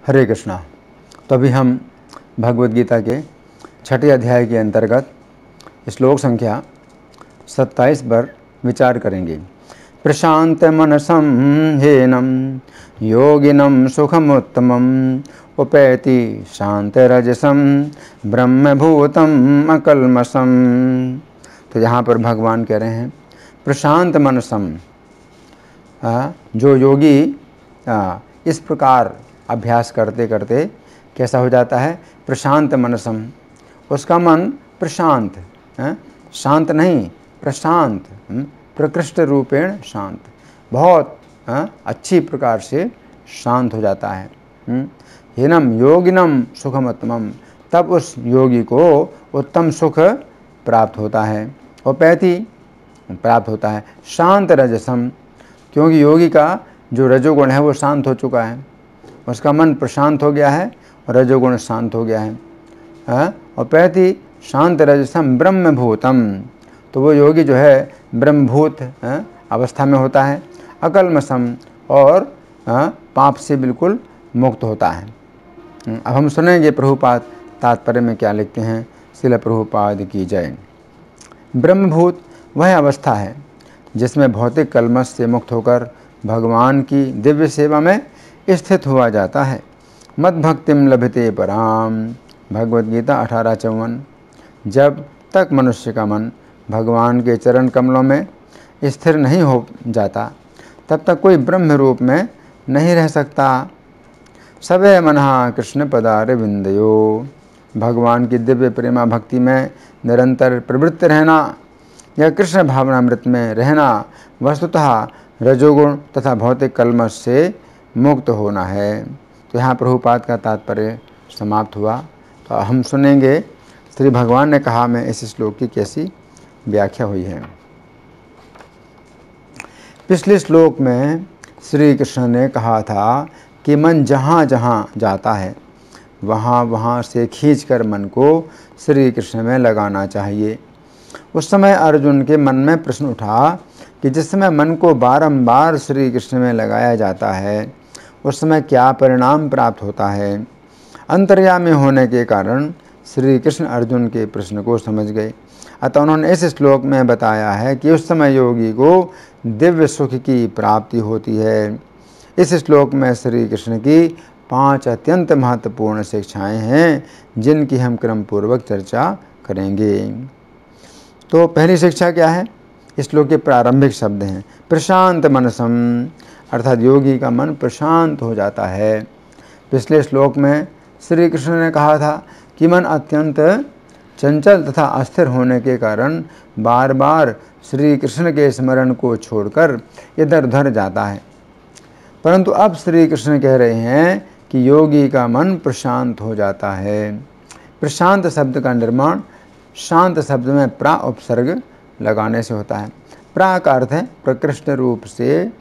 हरे कृष्णा। तो अभी हम भगवद गीता के 6ठे अध्याय के अंतर्गत श्लोक संख्या 27 पर विचार करेंगे। प्रशांत मनसं ह्येनं योगिनं सुखमुत्तमम् उपैति शांतरजसं ब्रह्मभूतम् अकल्मषम्। तो यहाँ पर भगवान कह रहे हैं प्रशांत मनसम, जो योगी इस प्रकार अभ्यास करते करते कैसा हो जाता है, प्रशांत मनसम, उसका मन प्रशांत, शांत नहीं प्रशांत, प्रकृष्ट रूपेण शांत, बहुत अच्छी प्रकार से शांत हो जाता है। हीनम योगिनम सुखमत्तमम, तब उस योगी को उत्तम सुख प्राप्त होता है। उपैति प्राप्त होता है शांत रजसम, क्योंकि योगी का जो रजोगुण है वो शांत हो चुका है, उसका मन प्रशांत हो गया है और रजोगुण शांत हो गया है। उपैति शांत रजसम ब्रह्मभूतम, तो वो योगी जो है ब्रह्मभूत अवस्था में होता है। अकल्मषम, और पाप से बिल्कुल मुक्त होता है। अब हम सुनेंगे प्रभुपाद तात्पर्य में क्या लिखते हैं। श्रील प्रभुपाद की जय। ब्रह्मभूत वह अवस्था है जिसमें भौतिक कल्मश से मुक्त होकर भगवान की दिव्य सेवा में स्थित हुआ जाता है। मद भक्तिम लभते पराम, भगवद गीता 18:54। जब तक मनुष्य का मन भगवान के चरण कमलों में स्थिर नहीं हो जाता तब तक कोई ब्रह्म रूप में नहीं रह सकता। सवे मनः कृष्ण पदारविंदयो, भगवान की दिव्य प्रेमा भक्ति में निरंतर प्रवृत्त रहना या कृष्ण भावनामृत में रहना वस्तुतः रजोगुण तथा भौतिक कल्मश से मुक्त होना है। तो यहाँ प्रभुपाद का तात्पर्य समाप्त हुआ। तो हम सुनेंगे श्री भगवान ने कहा में इस श्लोक की कैसी व्याख्या हुई है। पिछले श्लोक में श्री कृष्ण ने कहा था कि मन जहाँ जहाँ जाता है वहाँ वहाँ से खींचकर मन को श्री कृष्ण में लगाना चाहिए। उस समय अर्जुन के मन में प्रश्न उठा कि जिस समय मन को बारंबार श्री कृष्ण में लगाया जाता है उस समय क्या परिणाम प्राप्त होता है। अंतर्यामी होने के कारण श्री कृष्ण अर्जुन के प्रश्न को समझ गए। अतः उन्होंने इस श्लोक में बताया है कि उस समय योगी को दिव्य सुख की प्राप्ति होती है। इस श्लोक में श्री कृष्ण की 5 अत्यंत महत्वपूर्ण शिक्षाएं हैं जिनकी हम क्रम पूर्वक चर्चा करेंगे। तो पहली शिक्षा क्या है? इस श्लोक के प्रारंभिक शब्द हैं प्रशांत मनसम, अर्थात योगी का मन प्रशांत हो जाता है। पिछले श्लोक में श्री कृष्ण ने कहा था कि मन अत्यंत चंचल तथा अस्थिर होने के कारण बार बार श्री कृष्ण के स्मरण को छोड़कर इधर उधर जाता है, परंतु अब श्री कृष्ण कह रहे हैं कि योगी का मन प्रशांत हो जाता है। प्रशांत शब्द का निर्माण शांत शब्द में प्रा उपसर्ग लगाने से होता है। प्रा का अर्थ है प्रकृष्ट रूप से,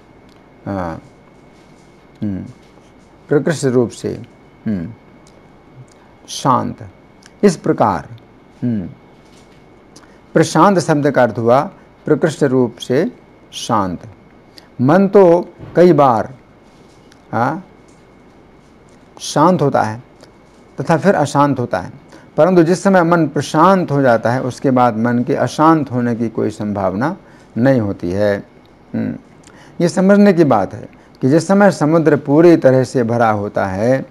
प्रकृष्ट रूप से शांत। इस प्रकार प्रशांत शब्द का अर्थ हुआ प्रकृष्ट रूप से शांत। मन तो कई बार शांत होता है तथा फिर अशांत होता है, परंतु जिस समय मन प्रशांत हो जाता है उसके बाद मन के अशांत होने की कोई संभावना नहीं होती है। ये समझने की बात है कि जिस समय समुद्र पूरी तरह से भरा होता है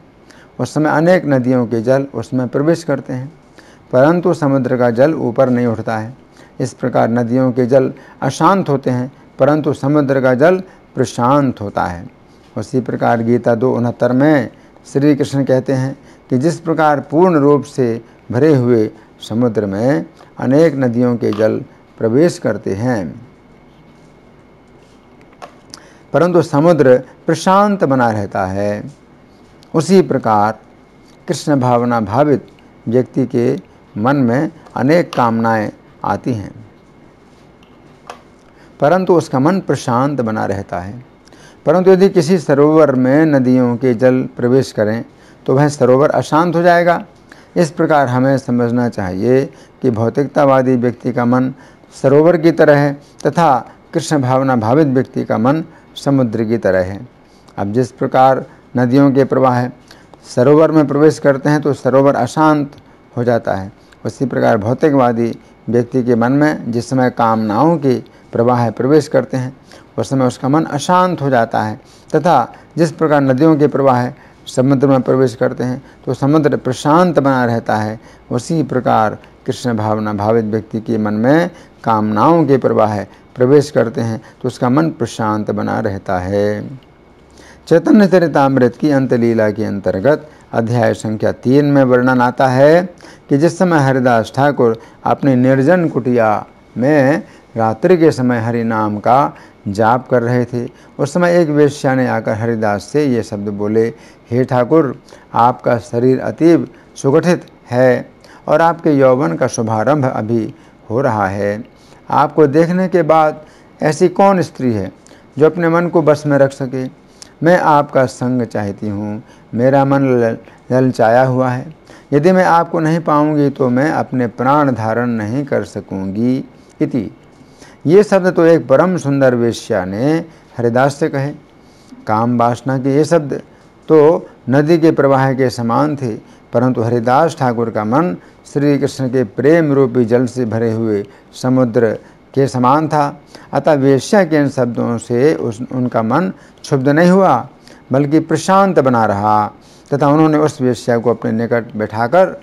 उस समय अनेक नदियों के जल उसमें प्रवेश करते हैं, परंतु समुद्र का जल ऊपर नहीं उठता है। इस प्रकार नदियों के जल अशांत होते हैं परंतु समुद्र का जल प्रशांत होता है। उसी प्रकार गीता 2:69 में श्री कृष्ण कहते हैं कि जिस प्रकार पूर्ण रूप से भरे हुए समुद्र में अनेक नदियों के जल प्रवेश करते हैं परंतु समुद्र प्रशांत बना रहता है, उसी प्रकार कृष्ण भावना भावित व्यक्ति के मन में अनेक कामनाएं आती हैं परंतु उसका मन प्रशांत बना रहता है। परंतु यदि किसी सरोवर में नदियों के जल प्रवेश करें तो वह सरोवर अशांत हो जाएगा। इस प्रकार हमें समझना चाहिए कि भौतिकतावादी व्यक्ति का मन सरोवर की तरह है तथा कृष्ण भावना भावित व्यक्ति का मन समुद्र की तरह है। अब जिस प्रकार नदियों के प्रवाह सरोवर में प्रवेश करते हैं तो सरोवर अशांत हो जाता है, उसी प्रकार भौतिकवादी व्यक्ति के मन में जिस समय कामनाओं के प्रवाह प्रवेश करते हैं उस समय उसका मन अशांत हो जाता है। तथा जिस प्रकार नदियों के प्रवाह समुद्र में प्रवेश करते हैं तो समुद्र प्रशांत बना रहता है, उसी प्रकार कृष्ण भावना भावित व्यक्ति के मन में कामनाओं के प्रवाह प्रवेश करते हैं तो उसका मन प्रशांत बना रहता है। चैतन्य चरितामृत की अंतलीला के अंतर्गत अध्याय संख्या 3 में वर्णन आता है कि जिस समय हरिदास ठाकुर अपनी निर्जन कुटिया में रात्रि के समय हरि नाम का जाप कर रहे थे, उस समय एक वेश्या ने आकर हरिदास से ये शब्द बोले, हे ठाकुर, आपका शरीर अतीब सुगठित है और आपके यौवन का शुभारंभ अभी हो रहा है। आपको देखने के बाद ऐसी कौन स्त्री है जो अपने मन को बस में रख सके। मैं आपका संग चाहती हूँ, मेरा मन ललचाया हुआ है। यदि मैं आपको नहीं पाऊँगी तो मैं अपने प्राण धारण नहीं कर सकूँगी। इति ये शब्द तो एक परम सुंदर वेश्या ने हरिदास से कहे। काम वासना के ये शब्द तो नदी के प्रवाह के समान थे, परंतु हरिदास ठाकुर का मन श्री कृष्ण के प्रेम रूपी जल से भरे हुए समुद्र के समान था। अतः वेश्या के इन शब्दों से उनका मन क्षुब्ध नहीं हुआ बल्कि प्रशांत बना रहा तथा उन्होंने उस वेश्या को अपने निकट बैठाकर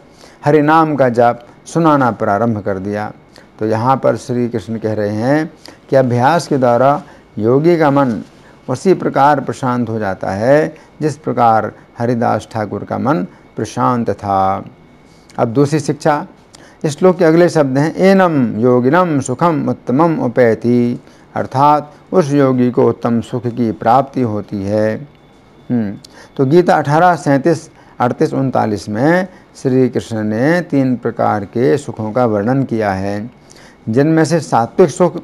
हरि नाम का जाप सुनाना प्रारंभ कर दिया। तो यहाँ पर श्री कृष्ण कह रहे हैं कि अभ्यास के द्वारा योगी का मन उसी प्रकार प्रशांत हो जाता है जिस प्रकार हरिदास ठाकुर का मन प्रशांत था। अब दूसरी शिक्षा, इस श्लोक के अगले शब्द हैं एनम योगिनम सुखम उत्तमम उपैति, अर्थात उस योगी को उत्तम सुख की प्राप्ति होती है। तो गीता 18:37-38-39 में श्री कृष्ण ने 3 प्रकार के सुखों का वर्णन किया है, जिनमें से सात्विक सुख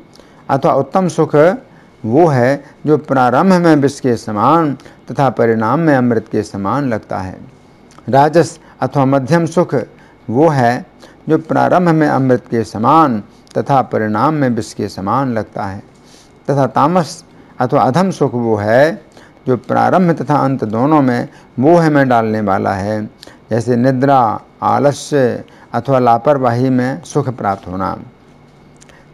अथवा उत्तम सुख वो है जो प्रारंभ में विष के समान तथा परिणाम में अमृत के समान लगता है। राजस अथवा मध्यम सुख वो है जो प्रारंभ में अमृत के समान तथा परिणाम में विष के समान लगता है। तथा तामस अथवा अधम सुख वो है जो प्रारंभ तथा अंत दोनों में मोह में डालने वाला है, जैसे निद्रा, आलस्य अथवा लापरवाही में सुख प्राप्त होना।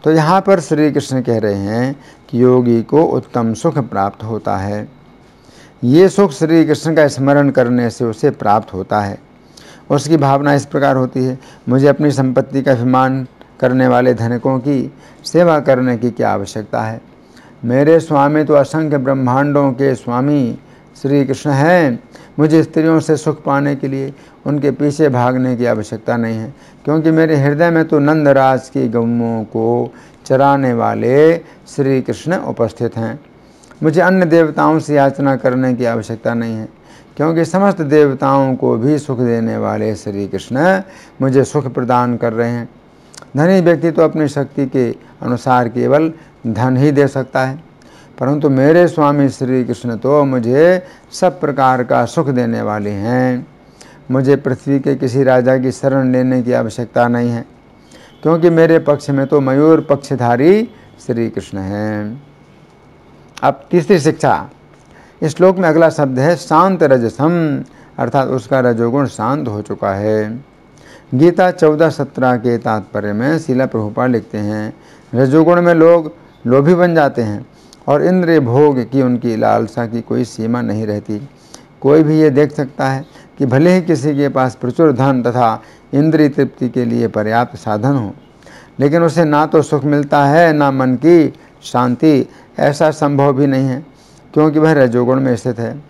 तो यहाँ पर श्री कृष्ण कह रहे हैं कि योगी को उत्तम सुख प्राप्त होता है। ये सुख श्री कृष्ण का स्मरण करने से उसे प्राप्त होता है। उसकी भावना इस प्रकार होती है, मुझे अपनी संपत्ति का अभिमान करने वाले धनिकों की सेवा करने की क्या आवश्यकता है। मेरे स्वामी तो असंख्य ब्रह्मांडों के स्वामी श्री कृष्ण हैं। मुझे स्त्रियों से सुख पाने के लिए उनके पीछे भागने की आवश्यकता नहीं है, क्योंकि मेरे हृदय में तो नंदराज की गौओं को चराने वाले श्री कृष्ण उपस्थित हैं। मुझे अन्य देवताओं से याचना करने की आवश्यकता नहीं है, क्योंकि समस्त देवताओं को भी सुख देने वाले श्री कृष्ण मुझे सुख प्रदान कर रहे हैं। धनी व्यक्ति तो अपनी शक्ति के अनुसार केवल धन ही दे सकता है, परंतु मेरे स्वामी श्री कृष्ण तो मुझे सब प्रकार का सुख देने वाले हैं। मुझे पृथ्वी के किसी राजा की शरण लेने की आवश्यकता नहीं है, क्योंकि मेरे पक्ष में तो मयूर पक्षधारी श्री कृष्ण हैं। अब तीसरी शिक्षा, इस श्लोक में अगला शब्द है शांत रजसम, अर्थात उसका रजोगुण शांत हो चुका है। गीता 14:17 के तात्पर्य में श्रील प्रभुपाद लिखते हैं, रजोगुण में लोग लोभी बन जाते हैं और इंद्रिय भोग की उनकी लालसा की कोई सीमा नहीं रहती। कोई भी ये देख सकता है कि भले ही किसी के पास प्रचुर धन तथा इंद्रिय तृप्ति के लिए पर्याप्त साधन हो, लेकिन उसे ना तो सुख मिलता है ना मन की शांति। ऐसा संभव भी नहीं है, क्योंकि वह रजोगुण में स्थित है।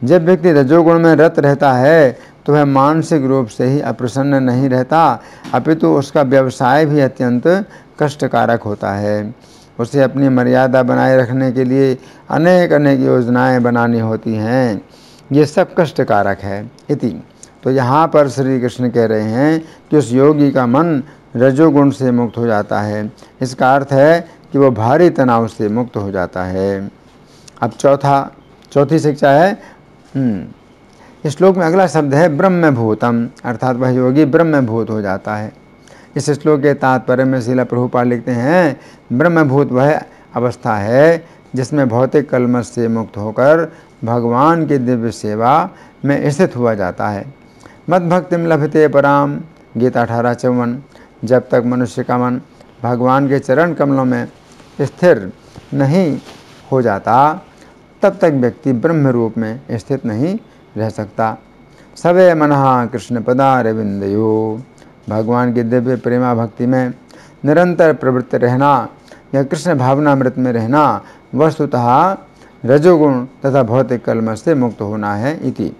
जब व्यक्ति रजोगुण में रत रहता है तो वह मानसिक रूप से ही अप्रसन्न नहीं रहता, अपितु उसका व्यवसाय भी अत्यंत कष्टकारक होता है। उसे अपनी मर्यादा बनाए रखने के लिए अनेक अनेक योजनाएं बनानी होती हैं। ये सब कष्टकारक है। इति तो यहाँ पर श्री कृष्ण कह रहे हैं कि उस योगी का मन रजोगुण से मुक्त हो जाता है। इसका अर्थ है कि वो भारी तनाव से मुक्त हो जाता है। अब चौथी शिक्षा है, इस श्लोक में अगला शब्द है ब्रह्मभूतम, अर्थात वह योगी ब्रह्मभूत हो जाता है। इस श्लोक के तात्पर्य में श्रील प्रभुपाद लिखते हैं, ब्रह्मभूत वह अवस्था है जिसमें भौतिक कलमश से मुक्त होकर भगवान की दिव्य सेवा में स्थित हुआ जाता है। मद भक्तिम लभते पराम, गीता 18:54। जब तक मनुष्य का मन भगवान के चरण कमलों में स्थिर नहीं हो जाता तब तक व्यक्ति ब्रह्म रूप में स्थित नहीं रह सकता। सवे मनः कृष्ण पदारविंदयो, भगवान की दिव्य प्रेमा भक्ति में निरंतर प्रवृत्त रहना या कृष्ण भावनामृत में रहना वस्तुतः रजोगुण तथा भौतिक कलमश से मुक्त होना है इति।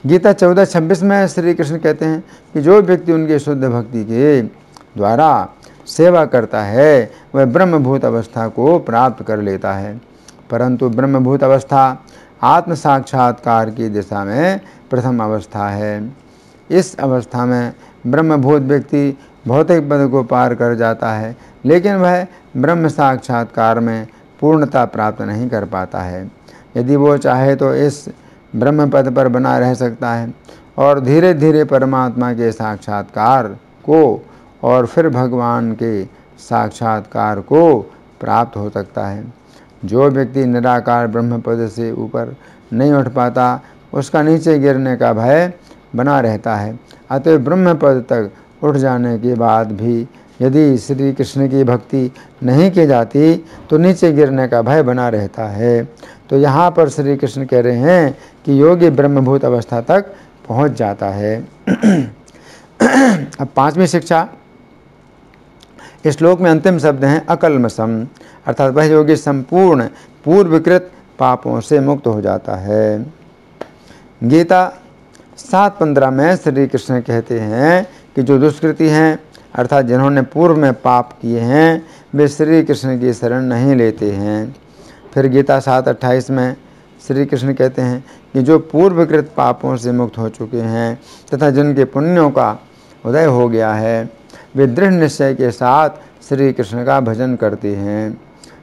गीता 14:26 में श्री कृष्ण कहते हैं कि जो व्यक्ति उनकी शुद्ध भक्ति के द्वारा सेवा करता है वह ब्रह्मभूत अवस्था को प्राप्त कर लेता है। परंतु ब्रह्मभूत अवस्था आत्म साक्षात्कार की दिशा में प्रथम अवस्था है। इस अवस्था में ब्रह्मभूत व्यक्ति भौतिक पद को पार कर जाता है, लेकिन वह ब्रह्म साक्षात्कार में पूर्णता प्राप्त नहीं कर पाता है। यदि वो चाहे तो इस ब्रह्म पद पर बना रह सकता है और धीरे धीरे परमात्मा के साक्षात्कार को और फिर भगवान के साक्षात्कार को प्राप्त हो सकता है। जो व्यक्ति निराकार ब्रह्म पद से ऊपर नहीं उठ पाता उसका नीचे गिरने का भय बना रहता है। अतः ब्रह्म पद तक उठ जाने के बाद भी यदि श्री कृष्ण की भक्ति नहीं की जाती तो नीचे गिरने का भय बना रहता है। तो यहाँ पर श्री कृष्ण कह रहे हैं कि योगी ब्रह्मभूत अवस्था तक पहुँच जाता है। अब 5वीं शिक्षा, इस श्लोक में अंतिम शब्द हैं अकल्मषम, अर्थात वह योगी संपूर्ण पूर्वकृत पापों से मुक्त हो जाता है। गीता 7:15 में श्री कृष्ण कहते हैं कि जो दुष्कृति हैं अर्थात जिन्होंने पूर्व में पाप किए हैं वे श्री कृष्ण की शरण नहीं लेते हैं। फिर गीता 7:28 में श्री कृष्ण कहते हैं कि जो पूर्वकृत पापों से मुक्त हो चुके हैं तथा जिनके पुण्यों का उदय हो गया है वे दृढ़ निश्चय के साथ श्री कृष्ण का भजन करते हैं।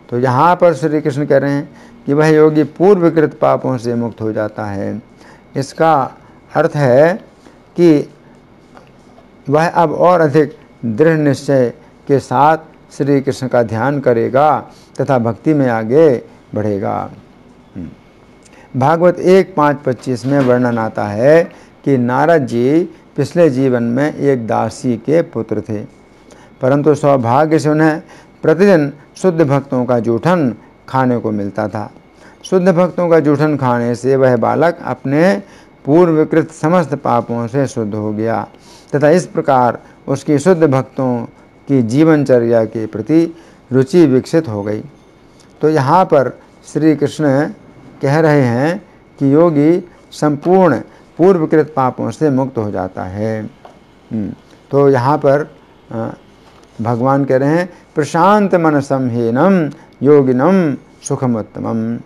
तो यहाँ पर श्री कृष्ण कह रहे हैं कि वह योगी पूर्वकृत पापों से मुक्त हो जाता है। इसका अर्थ है कि वह अब और अधिक दृढ़ निश्चय के साथ श्री कृष्ण का ध्यान करेगा तथा भक्ति में आगे बढ़ेगा। भागवत 1:5-25 में वर्णन आता है कि नारद जी पिछले जीवन में एक दासी के पुत्र थे, परंतु सौभाग्य से उन्हें प्रतिदिन शुद्ध भक्तों का जूठन खाने को मिलता था। शुद्ध भक्तों का जूठन खाने से वह बालक अपने पूर्वकृत समस्त पापों से शुद्ध हो गया तथा इस प्रकार उसकी शुद्ध भक्तों की जीवनचर्या के प्रति रुचि विकसित हो गई। तो यहाँ पर श्री कृष्ण कह रहे हैं कि योगी संपूर्ण पूर्वकृत पापों से मुक्त हो जाता है। तो यहाँ पर भगवान कह रहे हैं प्रशांत मनसम हीनम योगिनम सुखमुत्तमम।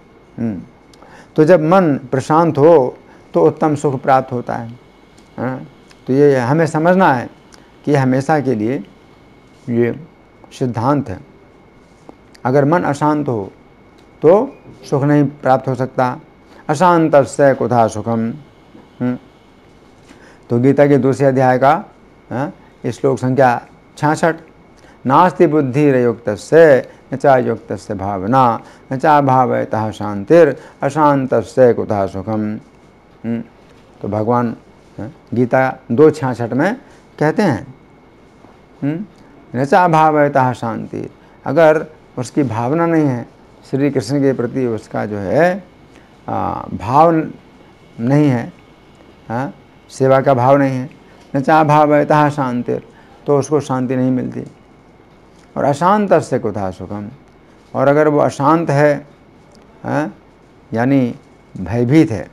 तो जब मन प्रशांत हो तो उत्तम सुख प्राप्त होता है। तो ये हमें समझना है कि हमेशा के लिए ये सिद्धांत है। अगर मन अशांत हो तो सुख नहीं प्राप्त हो सकता। अशांतस्य कुतः सुखम। तो गीता के 2 अध्याय का श्लोक संख्या 66, नास्ति बुद्धिरयुक्तस्य न च युक्तस्य भावना न च भावयतः शांतिर अशांतस्य कुतः सुखम। तो भगवान गीता 2:66 में कहते हैं न च भावयतः शांति, अगर उसकी भावना नहीं है श्री कृष्ण के प्रति, उसका जो है भाव नहीं है, सेवा का भाव नहीं है, न च भावयतः शांतिर, तो उसको शांति नहीं मिलती। और अशांत से कुतः सुखम, और अगर वो अशांत है यानी भयभीत है,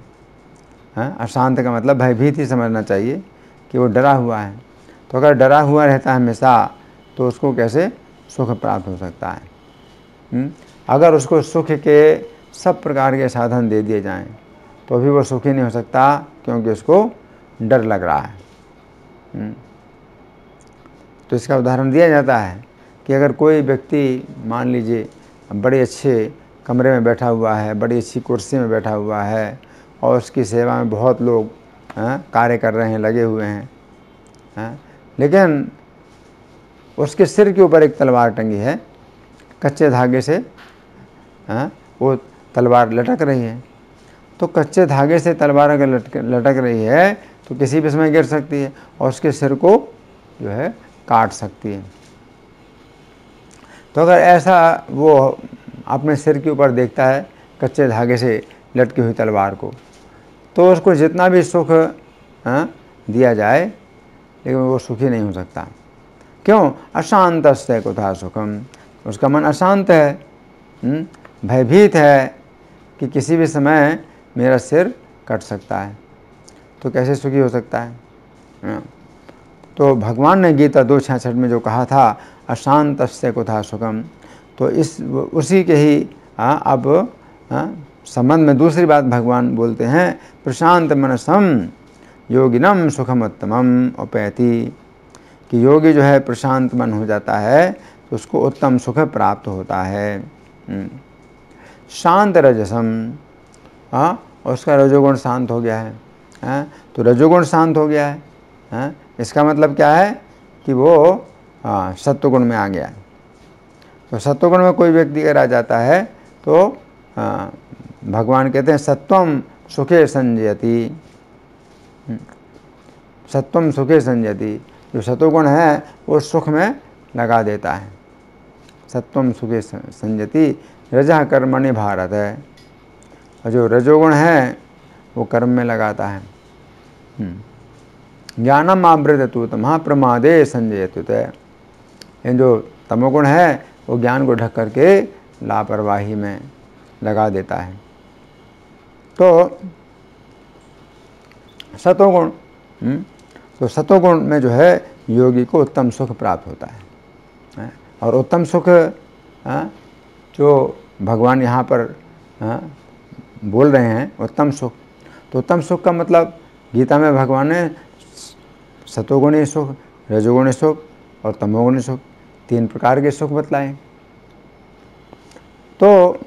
अशांत का मतलब भयभीत ही समझना चाहिए कि वो डरा हुआ है। तो अगर डरा हुआ रहता है हमेशा तो उसको कैसे सुख प्राप्त हो सकता है। अगर उसको सुख के सब प्रकार के साधन दे दिए जाएं तो भी वो सुखी नहीं हो सकता, क्योंकि उसको डर लग रहा है। तो इसका उदाहरण दिया जाता है कि अगर कोई व्यक्ति मान लीजिए बड़े अच्छे कमरे में बैठा हुआ है, बड़ी अच्छी कुर्सी में बैठा हुआ है और उसकी सेवा में बहुत लोग कार्य कर रहे हैं, लगे हुए हैं, लेकिन उसके सिर के ऊपर एक तलवार टंगी है कच्चे धागे से वो तलवार लटक रही है, तो कच्चे धागे से तलवार अगर लटक रही है तो किसी भी समय गिर सकती है और उसके सिर को जो है काट सकती है। तो अगर ऐसा वो अपने सिर के ऊपर देखता है कच्चे धागे से लटकी हुई तलवार को, तो उसको जितना भी सुख दिया जाए लेकिन वो सुखी नहीं हो सकता। क्यों? अशांतस्य कुतः सुखम, उसका मन अशांत है, भयभीत है कि किसी भी समय मेरा सिर कट सकता है, तो कैसे सुखी हो सकता है? तो भगवान ने गीता 2:66 में जो कहा था अशांतस्य कुतः सुखम, तो उसी के ही अब संबंध में दूसरी बात भगवान बोलते हैं, प्रशांत मनसम योगिनम सुखमुत्तमम उपैति, कि योगी जो है प्रशांत मन हो जाता है तो उसको उत्तम सुख प्राप्त होता है। शांत रजसम, और उसका रजोगुण शांत हो गया है, तो रजोगुण शांत हो गया है, इसका मतलब क्या है कि वो सत्वगुण में आ गया। तो सत्वगुण में कोई व्यक्ति अगर आ जाता है तो भगवान कहते हैं सत्वम सुखे संजयति, सत्वम सुखे संजयति, जो सत्वगुण है वो सुख में लगा देता है। सत्वम सुखे संजयति रजः कर्मणि भारत है, और जो रजोगुण है वो कर्म में लगाता है। ज्ञानम आवृततु तमः प्रमादे संजयतुत, जो तमोगुण है वो ज्ञान को ढक करके लापरवाही में लगा देता है। तो सतोगुण, तो सतोगुण में जो है योगी को उत्तम सुख प्राप्त होता है। और उत्तम सुख जो भगवान यहाँ पर बोल रहे हैं उत्तम सुख, तो उत्तम सुख का मतलब गीता में भगवान ने सतोगुणी सुख, रजोगुणी सुख और तमोगुणी सुख, 3 प्रकार के सुख बतलाए। तो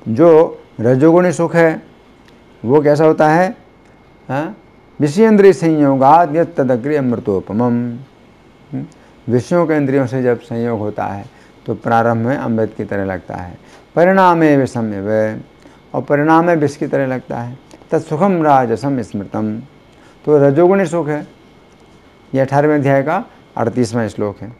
जो रजोगुणी सुख है वो कैसा होता है? विषयेंद्रिय संयोगाद यत् तदग्रे अमृतोपमम, विषयों के इंद्रियों से जब संयोग होता है तो प्रारंभ में अमृत की तरह लगता है, परिणामे विषम्यव, और परिणाम में विष की तरह लगता है। तत्सुखम राजसम स्मृतम, तो रजोगुणी सुख है, ये 18वें अध्याय का 38वां श्लोक है।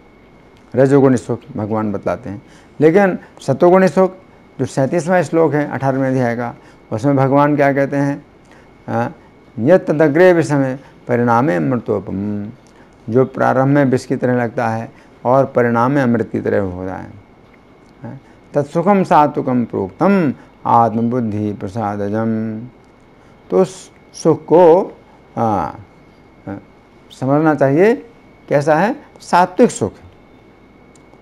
रजोगुणी सुख भगवान बतलाते हैं। लेकिन सतोगुणी सुख जो 37वां श्लोक है 18वें अध्याय का, उसमें भगवान क्या कहते हैं? यत् तदग्रे विषमे परिणामे अमृतोपम, जो प्रारंभ में विष की तरह लगता है और परिणाम में अमृत की तरह होता है। तत्सुखम सात्विकम प्रोक्तम आत्मबुद्धि प्रसादजम, तो उस सुख को समझना चाहिए कैसा है? सात्विक सुख।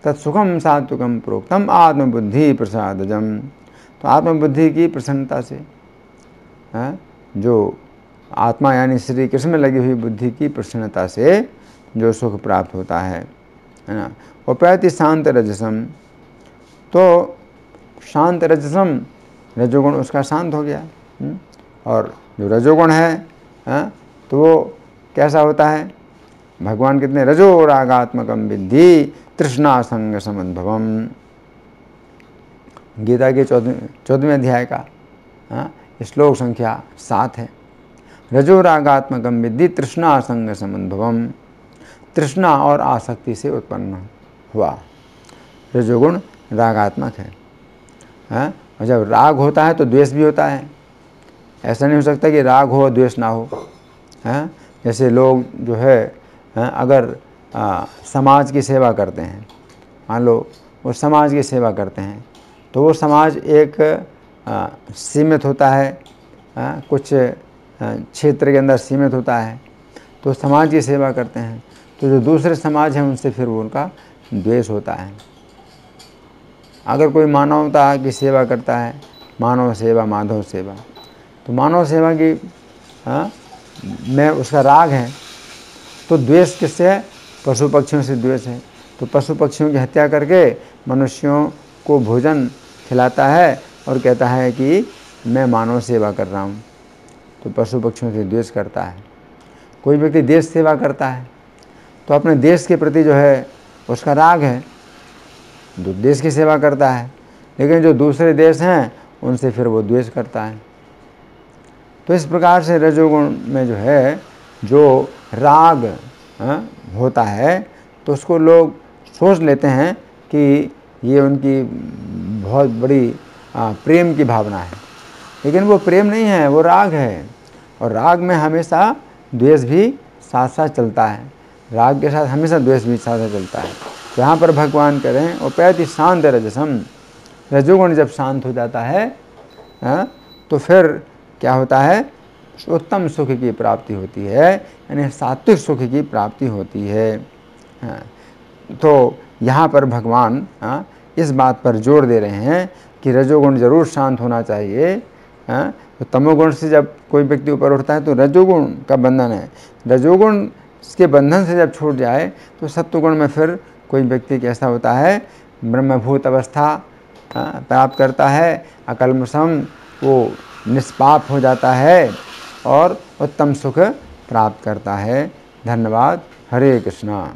तत्सुखम सात्विकम प्रोक्तम आत्मबुद्धि प्रसादजम, तो आत्मबुद्धि की प्रसन्नता से, जो आत्मा यानी श्री कृष्ण में लगी हुई बुद्धि की प्रसन्नता से जो सुख प्राप्त होता है ना। उपैति शांत रजसम, तो शांत रजसम, रजोगुण उसका शांत हो गया। और जो रजोगुण है तो वो कैसा होता है? भगवान कितने रजो रागात्मकम विद्धि तृष्णा संग समुद्भवम, गीता के 14वें अध्याय का श्लोक संख्या 7 है। रजो रागात्मकम विद्धि तृष्णा संग समुद्भवम, तृष्णा और आसक्ति से उत्पन्न हुआ। रजोगुण रागात्मक है, और जब राग होता है तो द्वेष भी होता है। ऐसा नहीं हो सकता कि राग हो और द्वेष ना हो। जैसे लोग जो है अगर समाज की सेवा करते हैं, मान लो वो समाज की सेवा करते हैं, तो वो समाज एक सीमित होता है, कुछ क्षेत्र के अंदर सीमित होता है, तो समाज की सेवा करते हैं, तो जो दूसरे समाज हैं उनसे फिर वो उनका द्वेष होता है। अगर कोई मानवता की सेवा करता है, मानव सेवा माधव सेवा, तो मानव सेवा की में उसका राग है, तो द्वेष किससे है? पशु पक्षियों से द्वेष है। तो पशु पक्षियों की हत्या करके मनुष्यों को भोजन खिलाता है और कहता है कि मैं मानव सेवा कर रहा हूँ, तो पशु पक्षियों से द्वेष करता है। कोई व्यक्ति देश सेवा करता है तो अपने देश के प्रति जो है उसका राग है, देश की सेवा करता है, लेकिन जो दूसरे देश हैं उनसे फिर वो द्वेष करता है। तो इस प्रकार से रजोगुण में जो है जो राग होता है तो उसको लोग सोच लेते हैं कि ये उनकी बहुत बड़ी प्रेम की भावना है, लेकिन वो प्रेम नहीं है, वो राग है। और राग में हमेशा द्वेष भी साथ साथ चलता है, राग के साथ हमेशा द्वेष भी साथ साथ चलता है। तो यहाँ पर भगवान कह रहे हैं उपैति शांत रजसम, रजोगुण जब शांत हो जाता है तो फिर क्या होता है, उत्तम सुख की प्राप्ति होती है, यानी सात्विक सुख की प्राप्ति होती है। तो यहाँ पर भगवान इस बात पर जोर दे रहे हैं कि रजोगुण जरूर शांत होना चाहिए। तो तमोगुण से जब कोई व्यक्ति ऊपर उठता है तो रजोगुण का बंधन है, रजोगुण के बंधन से जब छूट जाए तो सत्वगुण में फिर कोई व्यक्ति कैसा होता है, ब्रह्मभूत अवस्था प्राप्त करता है, अकल्मषम, वो निष्पाप हो जाता है और उत्तम सुख प्राप्त करता है। धन्यवाद। हरे कृष्णा।